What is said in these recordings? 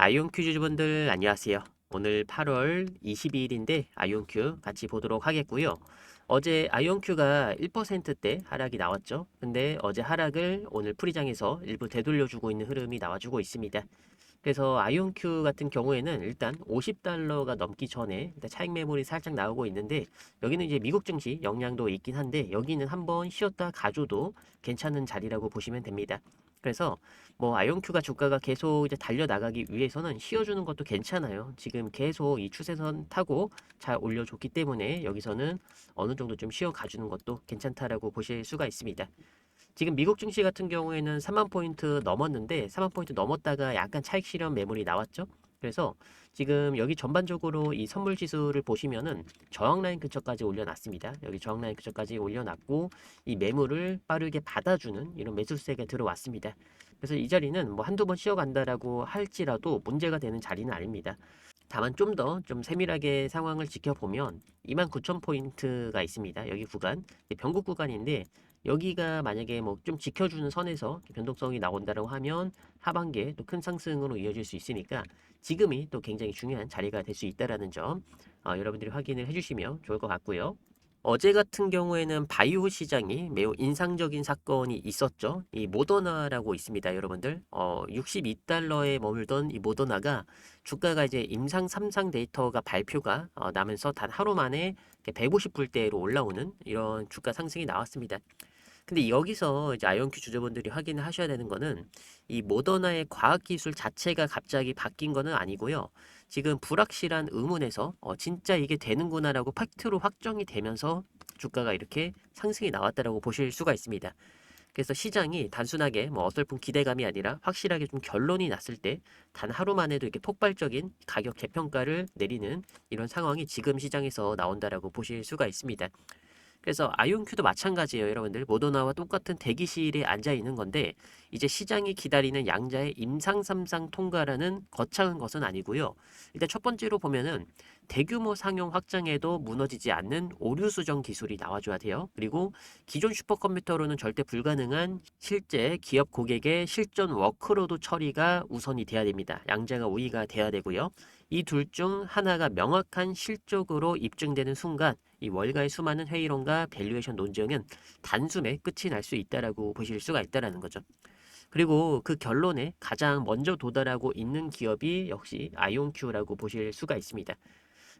아이온큐 유저분들 안녕하세요. 오늘 8월 22일인데 아이온큐 같이 보도록 하겠고요. 어제 아이온큐가 1%대 하락이 나왔죠. 근데 어제 하락을 오늘 프리장에서 일부 되돌려주고 있는 흐름이 나와주고 있습니다. 그래서 아이온큐 같은 경우에는 일단 50달러가 넘기 전에 일단 차익 매물이 살짝 나오고 있는데, 여기는 이제 미국 증시 영향도 있긴 한데 여기는 한번 쉬었다 가줘도 괜찮은 자리라고 보시면 됩니다. 그래서 뭐 아이온큐가 주가가 계속 이제 달려나가기 위해서는 쉬어주는 것도 괜찮아요. 지금 계속 이 추세선 타고 잘 올려줬기 때문에 여기서는 어느 정도 좀 쉬어가주는 것도 괜찮다라고 보실 수가 있습니다. 지금 미국 증시 같은 경우에는 3만 포인트 넘었는데 3만 포인트 넘었다가 약간 차익 실현 매물이 나왔죠. 그래서 지금 여기 전반적으로 이 선물 지수를 보시면은 저항 라인 근처까지 올려놨습니다. 여기 저항 라인 근처까지 올려놨고 이 매물을 빠르게 받아주는 이런 매수세가 들어왔습니다. 그래서 이 자리는 뭐 한두 번 쉬어간다라고 할지라도 문제가 되는 자리는 아닙니다. 다만 좀 더 좀 세밀하게 상황을 지켜보면 29,000포인트가 있습니다. 여기 구간, 변곡 구간인데 여기가 만약에 뭐 좀 지켜주는 선에서 변동성이 나온다고 하면 하반기에 또 큰 상승으로 이어질 수 있으니까 지금이 또 굉장히 중요한 자리가 될 수 있다라는 점 여러분들이 확인을 해주시면 좋을 것 같고요. 어제 같은 경우에는 바이오 시장이 매우 인상적인 사건이 있었죠. 이 모더나라고 있습니다, 여러분들. 62달러에 머물던 이 모더나가 주가가 이제 임상 3상 데이터가 발표가 나면서 단 하루 만에 150불대로 올라오는 이런 주가 상승이 나왔습니다. 근데 여기서 이제 아이온큐 주주분들이 확인을 하셔야 되는 거는 이 모더나의 과학기술 자체가 갑자기 바뀐 거는 아니고요. 지금 불확실한 의문에서 진짜 이게 되는구나라고 팩트로 확정이 되면서 주가가 이렇게 상승이 나왔다라고 보실 수가 있습니다. 그래서 시장이 단순하게 뭐 어설픈 기대감이 아니라 확실하게 좀 결론이 났을 때 단 하루 만에도 이렇게 폭발적인 가격 재평가를 내리는 이런 상황이 지금 시장에서 나온다라고 보실 수가 있습니다. 그래서 아이온큐도 마찬가지예요, 여러분들. 모더나와 똑같은 대기실에 앉아 있는 건데 이제 시장이 기다리는 양자의 임상 3상 통과라는 거창한 것은 아니고요. 일단 첫 번째로 보면은 대규모 상용 확장에도 무너지지 않는 오류 수정 기술이 나와줘야 돼요. 그리고 기존 슈퍼컴퓨터로는 절대 불가능한 실제 기업 고객의 실전 워크로드 처리가 우선이 돼야 됩니다. 양자가 우위가 돼야 되고요. 이 둘 중 하나가 명확한 실적으로 입증되는 순간 이 월가의 수많은 회의론과 밸류에이션 논쟁은 단숨에 끝이 날 수 있다라고 보실 수가 있다라는 거죠. 그리고 그 결론에 가장 먼저 도달하고 있는 기업이 역시 아이온큐라고 보실 수가 있습니다.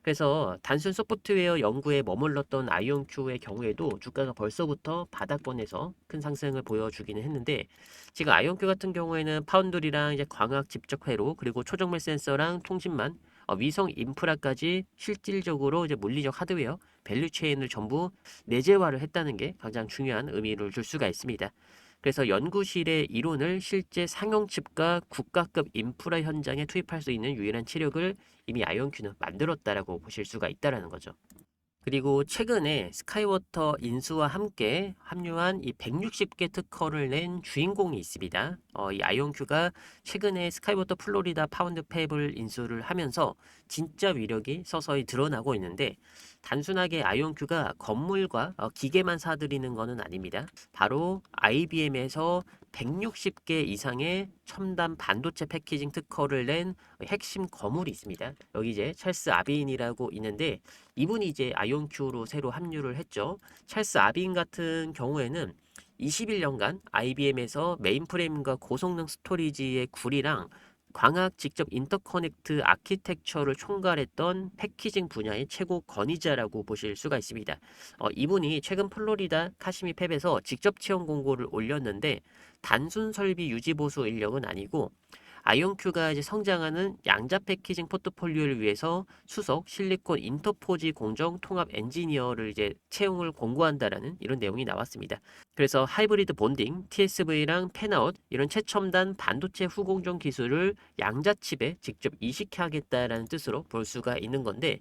그래서 단순 소프트웨어 연구에 머물렀던 아이온큐의 경우에도 주가가 벌써부터 바닥권에서 큰 상승을 보여주기는 했는데, 지금 아이온큐 같은 경우에는 파운드리랑 이제 광학 집적 회로 그리고 초정밀 센서랑 통신만 위성 인프라까지 실질적으로 이제 물리적 하드웨어 밸류 체인을 전부 내재화를 했다는 게 가장 중요한 의미를 줄 수가 있습니다. 그래서 연구실의 이론을 실제 상용칩과 국가급 인프라 현장에 투입할 수 있는 유일한 체력을 이미 아이온큐는 만들었다라고 보실 수가 있다라는 거죠. 그리고 최근에 스카이워터 인수와 함께 합류한 이 160개 특허를 낸 주인공이 있습니다. 이 아이온큐가 최근에 스카이워터 플로리다 파운드 팹을 인수를 하면서 진짜 위력이 서서히 드러나고 있는데, 단순하게 아이온큐가 건물과 기계만 사들이는 것은 아닙니다. 바로 IBM에서 160개 이상의 첨단 반도체 패키징 특허를 낸 핵심 거물이 있습니다. 여기 이제 찰스 아빈이라고 있는데 이분이 이제 아이온큐로 새로 합류를 했죠. 찰스 아빈 같은 경우에는 21년간 IBM에서 메인프레임과 고성능 스토리지의 구리랑 광학 직접 인터커넥트 아키텍처를 총괄했던 패키징 분야의 최고 권위자라고 보실 수가 있습니다. 이분이 최근 플로리다 카시미 팹에서 직접 채용 공고를 올렸는데 단순 설비 유지 보수 인력은 아니고 아이온큐가 이제 성장하는 양자 패키징 포트폴리오를 위해서 수석 실리콘 인터포지 공정 통합 엔지니어를 이제 채용을 공고한다라는 이런 내용이 나왔습니다. 그래서 하이브리드 본딩, TSV랑 팬아웃 이런 최첨단 반도체 후공정 기술을 양자 칩에 직접 이식하겠다라는 뜻으로 볼 수가 있는 건데,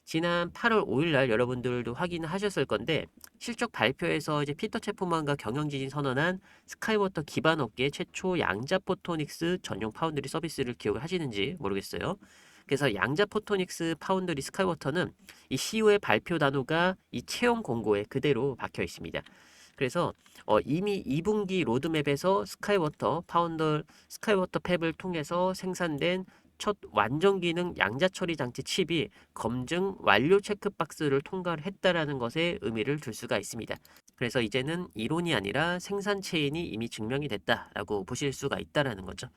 지난 8월 5일 날 여러분들도 확인하셨을 건데 실적 발표에서 이제 피터 체프만과 경영진이 선언한 스카이워터 기반 업계 최초 양자 포토닉스 전용 파운드리 서비스를 기억을 하시는지 모르겠어요. 그래서 양자 포토닉스 파운드리 스카이워터는 이 CEO의 발표 단어가 이 채용 공고에 그대로 박혀 있습니다. 그래서 이미 2분기 로드맵에서 스카이워터 팹을 통해서 생산된 첫 완전 기능 양자 처리 장치 칩이 검증 완료 체크박스를 통과를 했다라는 것에 의미를 둘 수가 있습니다. 그래서 이제는 이론이 아니라 생산 체인이 이미 증명이 됐다라고 보실 수가 있다라는 거죠.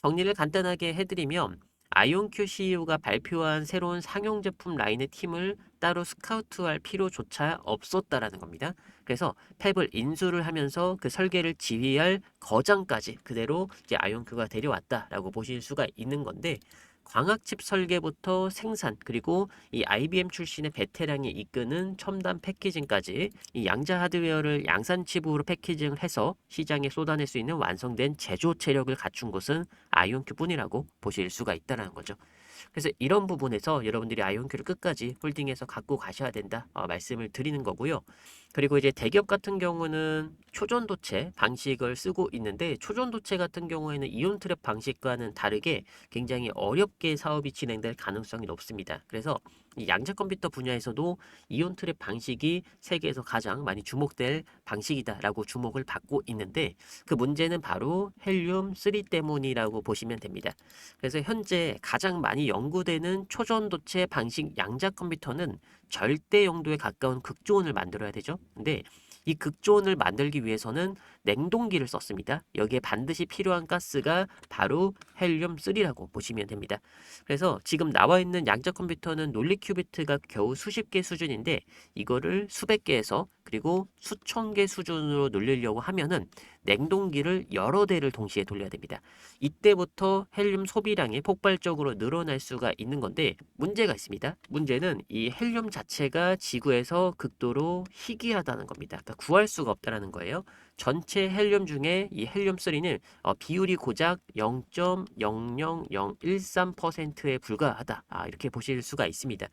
정리를 간단하게 해드리면 아이온큐 CEO가 발표한 새로운 상용 제품 라인의 팀을 따로 스카우트할 필요조차 없었다라는 겁니다. 그래서 팹을 인수를 하면서 그 설계를 지휘할 거장까지 그대로 이제 아이온큐가 데려왔다라고 보실 수가 있는 건데, 광학칩 설계부터 생산, 그리고 이 IBM 출신의 베테랑이 이끄는 첨단 패키징까지 이 양자 하드웨어를 양산칩으로 패키징을 해서 시장에 쏟아낼 수 있는 완성된 제조 체력을 갖춘 곳은 아이온큐뿐이라고 보실 수가 있다는 거죠. 그래서 이런 부분에서 여러분들이 아이온큐를 끝까지 홀딩해서 갖고 가셔야 된다 말씀을 드리는 거고요. 그리고 이제 대기업 같은 경우는 초전도체 방식을 쓰고 있는데, 초전도체 같은 경우에는 이온 트랩 방식과는 다르게 굉장히 어렵게 사업이 진행될 가능성이 높습니다. 그래서 이 양자 컴퓨터 분야에서도 이온 트랩 방식이 세계에서 가장 많이 주목될 방식이다라고 주목을 받고 있는데, 그 문제는 바로 헬륨 3 때문이라고 보시면 됩니다. 그래서 현재 가장 많이 연구되는 초전도체 방식 양자 컴퓨터는 절대 용도에 가까운 극초온을 만들어야 되죠. 근데 이 극초온을 만들기 위해서는 냉동기를 썼습니다. 여기에 반드시 필요한 가스가 바로 헬륨3라고 보시면 됩니다. 그래서 지금 나와 있는 양자 컴퓨터는 논리 큐비트가 겨우 수십 개 수준인데, 이거를 수백 개에서 그리고 수천 개 수준으로 늘리려고 하면은 냉동기를 여러 대를 동시에 돌려야 됩니다. 이때부터 헬륨 소비량이 폭발적으로 늘어날 수가 있는 건데, 문제가 있습니다. 문제는 이 헬륨 자체가 지구에서 극도로 희귀하다는 겁니다. 그러니까 구할 수가 없다는 거예요. 전체 헬륨 중에 이 헬륨3는 비율이 고작 0.00013%에 불과하다. 이렇게 보실 수가 있습니다.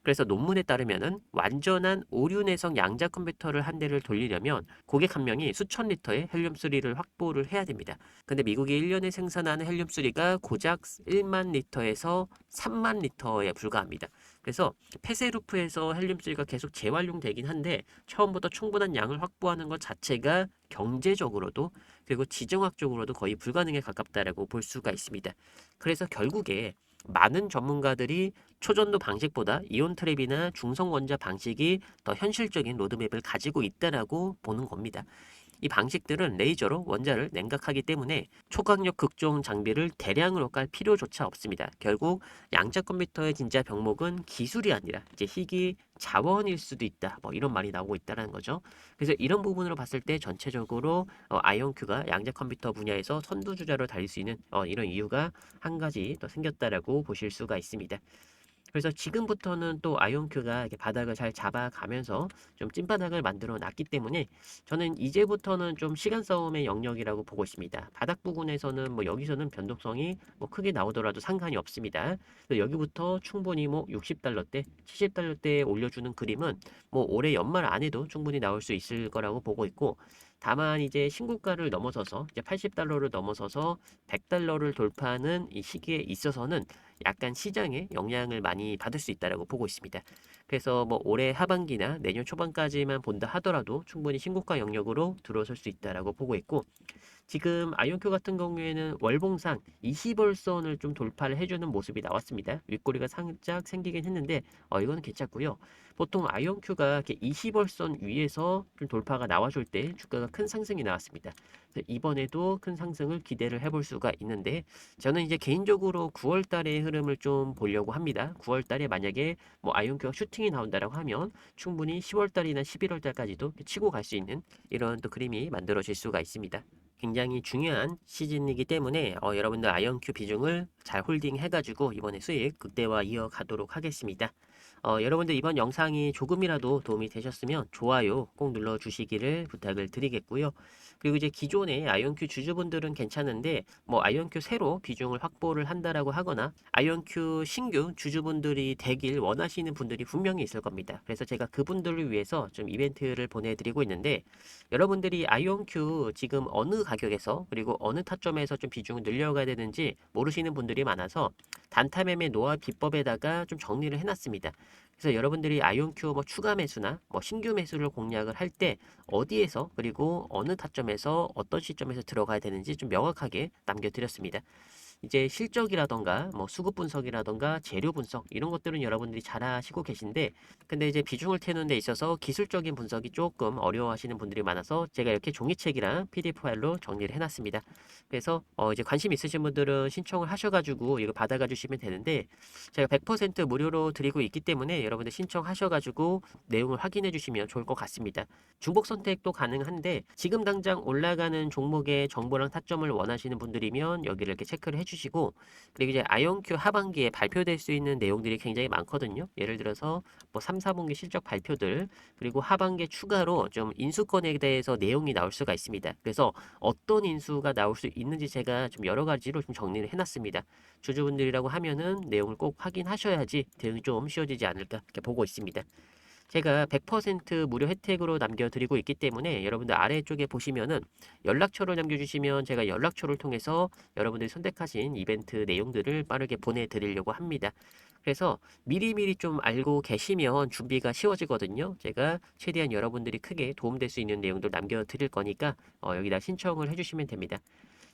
그래서 논문에 따르면은 완전한 오륜내성 양자 컴퓨터를 한 대를 돌리려면 고객 한 명이 수천 리터의 헬륨3를 확보를 해야 됩니다. 근데 미국이 1년에 생산하는 헬륨3가 고작 1만 리터에서 3만 리터에 불과합니다. 그래서 폐쇄루프에서 헬륨3가 계속 재활용되긴 한데, 처음부터 충분한 양을 확보하는 것 자체가 경제적으로도 그리고 지정학적으로도 거의 불가능에 가깝다라고 볼 수가 있습니다. 그래서 결국에 많은 전문가들이 초전도 방식보다 이온 트랩이나 중성 원자 방식이 더 현실적인 로드맵을 가지고 있다라고 보는 겁니다. 이 방식들은 레이저로 원자를 냉각하기 때문에 초강력 극저온 장비를 대량으로 깔 필요조차 없습니다. 결국 양자 컴퓨터의 진짜 병목은 기술이 아니라 이제 희귀 자원일 수도 있다. 뭐 이런 말이 나오고 있다는 거죠. 그래서 이런 부분으로 봤을 때 전체적으로 아이온큐가 양자 컴퓨터 분야에서 선두주자로 달릴 수 있는 이런 이유가 한 가지 더 생겼다라고 보실 수가 있습니다. 그래서 지금부터는 또 아이온큐가 이렇게 바닥을 잘 잡아가면서 좀 찐바닥을 만들어 놨기 때문에 저는 이제부터는 좀 시간 싸움의 영역이라고 보고 있습니다. 바닥 부분에서는 뭐 여기서는 변동성이 뭐 크게 나오더라도 상관이 없습니다. 그래서 여기부터 충분히 뭐 60달러대, 70달러대에 올려주는 그림은 뭐 올해 연말 안에도 충분히 나올 수 있을 거라고 보고 있고, 다만 이제 신고가를 넘어서서 이제 80달러를 넘어서서 100달러를 돌파하는 이 시기에 있어서는 약간 시장에 영향을 많이 받을 수 있다라고 보고 있습니다. 그래서 뭐 올해 하반기나 내년 초반까지만 본다 하더라도 충분히 신고가 영역으로 들어설 수 있다라고 보고 있고, 지금 아이온큐 같은 경우에는 월봉상 20월선을 좀 돌파를 해주는 모습이 나왔습니다. 윗꼬리가 살짝 생기긴 했는데 이거는 괜찮고요. 보통 아이온큐가 이렇게 20월선 위에서 좀 돌파가 나와줄 때 주가가 큰 상승이 나왔습니다. 그래서 이번에도 큰 상승을 기대를 해볼 수가 있는데, 저는 이제 개인적으로 9월 달의 흐름을 좀 보려고 합니다. 9월 달에 만약에 뭐 아이온큐가 슈팅이 나온다라고 하면 충분히 10월 달이나 11월 달까지도 치고 갈 수 있는 이런 또 그림이 만들어질 수가 있습니다. 굉장히 중요한 시즌이기 때문에 여러분들 아이온큐 비중을 잘 홀딩 해가지고 이번에 수익 극대화 이어가도록 하겠습니다. 여러분들 이번 영상이 조금이라도 도움이 되셨으면 좋아요 꼭 눌러주시기를 부탁을 드리겠고요. 그리고 이제 기존의 아이온큐 주주분들은 괜찮은데, 뭐 아이온큐 새로 비중을 확보를 한다라고 하거나 아이온큐 신규 주주분들이 되길 원하시는 분들이 분명히 있을 겁니다. 그래서 제가 그분들을 위해서 좀 이벤트를 보내드리고 있는데, 여러분들이 아이온큐 지금 어느 가격에서 그리고 어느 타점에서 좀 비중을 늘려가야 되는지 모르시는 분들이 많아서 단타 매매 노하 비법에다가 좀 정리를 해놨습니다. 그래서 여러분들이 아이온큐 뭐 추가 매수나 뭐 신규 매수를 공략을 할 때 어디에서 그리고 어느 타점에서 어떤 시점에서 들어가야 되는지 좀 명확하게 남겨드렸습니다. 이제 실적이라던가 뭐 수급 분석이라던가 재료 분석 이런 것들은 여러분들이 잘 하시고 계신데 근데 이제 비중을 태우는 데 있어서 기술적인 분석이 조금 어려워하시는 분들이 많아서 제가 이렇게 종이책이랑 PDF 파일로 정리를 해놨습니다. 그래서 이제 관심 있으신 분들은 신청을 하셔가지고 이거 받아가 주시면 되는데 제가 100% 무료로 드리고 있기 때문에 여러분들 신청하셔가지고 내용을 확인해 주시면 좋을 것 같습니다. 중복 선택도 가능한데 지금 당장 올라가는 종목의 정보랑 타점을 원하시는 분들이면 여기를 이렇게 체크를 해주시고 그리고 이제 아이온큐 하반기에 발표될 수 있는 내용들이 굉장히 많거든요. 예를 들어서 뭐 3, 4분기 실적 발표들 그리고 하반기에 추가로 좀 인수권에 대해서 내용이 나올 수가 있습니다. 그래서 어떤 인수가 나올 수 있는지 제가 좀 여러 가지로 좀 정리를 해놨습니다. 주주분들이라고 하면은 내용을 꼭 확인하셔야지 대응이 좀 쉬워지지 않을까 이렇게 보고 있습니다. 제가 100% 무료 혜택으로 남겨드리고 있기 때문에 여러분들 아래쪽에 보시면은 연락처를 남겨주시면 제가 연락처를 통해서 여러분들이 선택하신 이벤트 내용들을 빠르게 보내드리려고 합니다. 그래서 미리미리 좀 알고 계시면 준비가 쉬워지거든요. 제가 최대한 여러분들이 크게 도움될 수 있는 내용들 남겨드릴 거니까 여기다 신청을 해주시면 됩니다.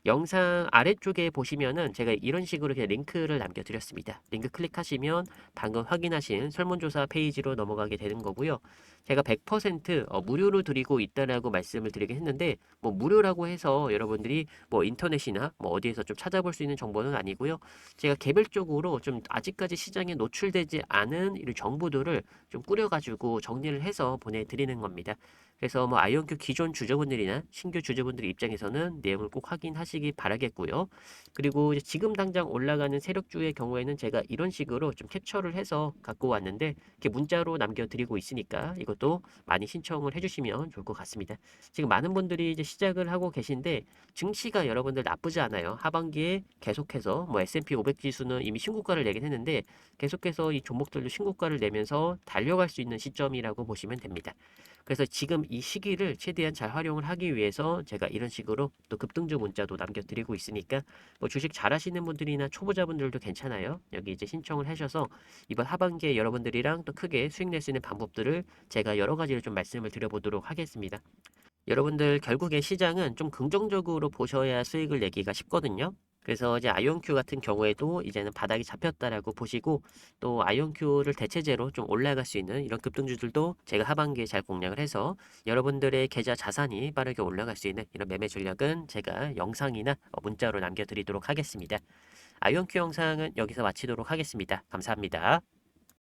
영상 아래쪽에 보시면은 제가 이런 식으로 그냥 링크를 남겨드렸습니다. 링크 클릭하시면 방금 확인하신 설문조사 페이지로 넘어가게 되는 거고요. 제가 100% 무료로 드리고 있다라고 말씀을 드리긴 했는데 뭐 무료라고 해서 여러분들이 뭐 인터넷이나 뭐 어디에서 좀 찾아볼 수 있는 정보는 아니고요. 제가 개별적으로 좀 아직까지 시장에 노출되지 않은 이런 정보들을 좀 꾸려가지고 정리를 해서 보내드리는 겁니다. 그래서 뭐 아이온큐 기존 주주분들이나 신규 주주분들 입장에서는 내용을 꼭 확인하시기 바라겠고요. 그리고 이제 지금 당장 올라가는 세력주의 경우에는 제가 이런 식으로 좀 캡처를 해서 갖고 왔는데 이렇게 문자로 남겨드리고 있으니까 이것도 많이 신청을 해주시면 좋을 것 같습니다. 지금 많은 분들이 이제 시작을 하고 계신데 증시가 여러분들 나쁘지 않아요. 하반기에 계속해서 뭐 S&P 500 지수는 이미 신고가를 내긴 했는데 계속해서 이 종목들도 신고가를 내면서 달려갈 수 있는 시점이라고 보시면 됩니다. 그래서 지금 이 시기를 최대한 잘 활용을 하기 위해서 제가 이런 식으로 또 급등주 문자도 남겨드리고 있으니까 뭐 주식 잘하시는 분들이나 초보자분들도 괜찮아요. 여기 이제 신청을 하셔서 이번 하반기에 여러분들이랑 또 크게 수익 낼 수 있는 방법들을 제가 여러 가지를 좀 말씀을 드려보도록 하겠습니다. 여러분들 결국에 시장은 좀 긍정적으로 보셔야 수익을 내기가 쉽거든요. 그래서 이제 아이온큐 같은 경우에도 이제는 바닥이 잡혔다라고 보시고 또 아이온큐를 대체제로 좀 올라갈 수 있는 이런 급등주들도 제가 하반기에 잘 공략을 해서 여러분들의 계좌 자산이 빠르게 올라갈 수 있는 이런 매매 전략은 제가 영상이나 문자로 남겨드리도록 하겠습니다. 아이온큐 영상은 여기서 마치도록 하겠습니다. 감사합니다.